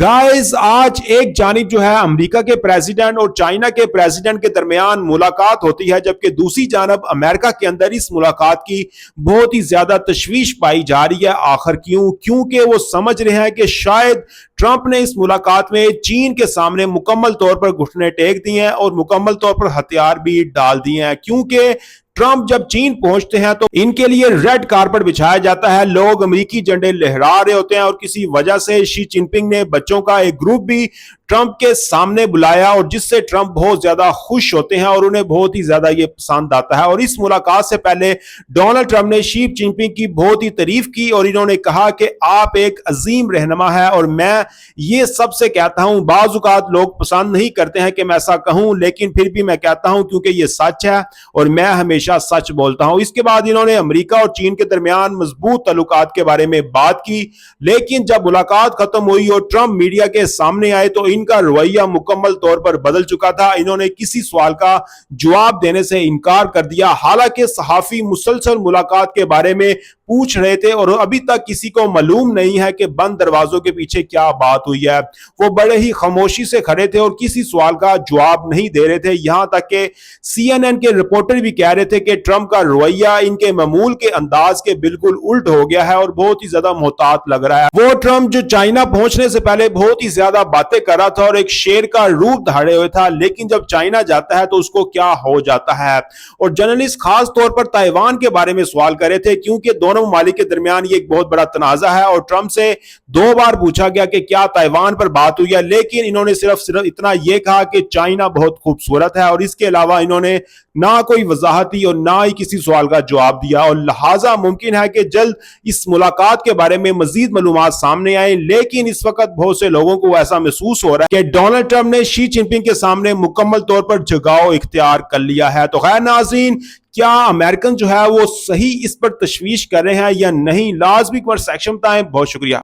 Guys आज एक जानिब जो है अमेरिका के प्रेसिडेंट और चाइना के प्रेसिडेंट के दरमियान मुलाकात होती है, जबकि दूसरी जानब अमेरिका के अंदर इस मुलाकात की बहुत ही ज्यादा तशवीश पाई जा रही है। आखिर क्यों? क्योंकि वो समझ रहे हैं कि शायद ट्रंप ने इस मुलाकात में चीन के सामने मुकम्मल तौर पर घुटने टेक दिए हैं और मुकम्मल तौर पर हथियार भी डाल दिए हैं। क्योंकि ट्रंप जब चीन पहुंचते हैं तो इनके लिए रेड कारपेट बिछाया जाता है, लोग अमेरिकी झंडे लहरा रहे होते हैं और किसी वजह से शी जिनपिंग ने बच्चों का एक ग्रुप भी ट्रंप के सामने बुलाया और जिससे ट्रंप बहुत ज्यादा खुश होते हैं और उन्हें बहुत ही ज्यादा ये पसंद आता है। और इस मुलाकात से पहले डोनाल्ड ट्रंप ने शी जिनपिंग की बहुत ही तारीफ की और इन्होंने कहा कि आप एक अजीम रहनुमा है और मैं ये सबसे कहता हूं, बाज़ औक़ात लोग पसंद नहीं करते हैं कि मैं ऐसा कहूं, लेकिन फिर भी मैं कहता हूं क्योंकि ये सच है और मैं हमेशा सच बोलता हूं। इसके बाद इन्होंने अमेरिका और चीन के दरमियान मजबूत ताल्लुकात के बारे में बात की, लेकिन जब मुलाकात खत्म हुई और ट्रंप मीडिया के सामने आए तो इनका रवैया मुकम्मल तौर पर बदल चुका था। इन्होंने किसी सवाल का जवाब देने से इनकार कर दिया। हालांकि सहाफी मुसलसल मुलाकात के बारे में पूछ रहे थे और अभी तक किसी को मालूम नहीं है कि बंद दरवाजों के पीछे क्या बात हुई है। वो बड़े ही खामोशी से खड़े थे और किसी सवाल का जवाब नहीं दे रहे थे। यहां तक कि CNN के रिपोर्टर भी कह रहे थे कि ट्रंप का रवैया इनके मामूल के अंदाज के बिल्कुल उल्ट हो गया है और बहुत ही ज्यादा मोहतात लग रहा है। वो ट्रंप जो चाइना पहुंचने से पहले बहुत ही ज्यादा बातें कर रहा था और एक शेर का रूप धारे हुए था, लेकिन जब चाइना जाता है तो उसको क्या हो जाता है। और जर्नलिस्ट खास तौर पर ताइवान के बारे में सवाल कर रहे थे क्योंकि दोनों ममालिक के दरमियान ये एक बहुत बड़ा तनाजा है और ट्रंप से 2 बार पूछा गया कि क्या ताइवान पर बात हुई है, लेकिन इन्होंने सिर्फ इतना यह कहा कि चाइना बहुत खूबसूरत है और इसके अलावा इन्होंने ना कोई वजाहती और ना ही किसी सवाल का जवाब दिया। और लिहाजा मुमकिन है कि जल्द इस मुलाकात के बारे में मजीद मालूमात सामने आए, लेकिन इस वक्त बहुत से लोगों को ऐसा महसूस हो रहा है कि डोनाल्ड ट्रंप ने शी जिनपिंग के सामने मुकम्मल तौर पर जगाव इख्तियार कर लिया है। तो खैर नाज़रीन, क्या अमेरिकन जो है वो सही इस पर तशवीश कर रहे हैं या नहीं, लाजमी कमेंट सेक्शन में बताएं। बहुत शुक्रिया।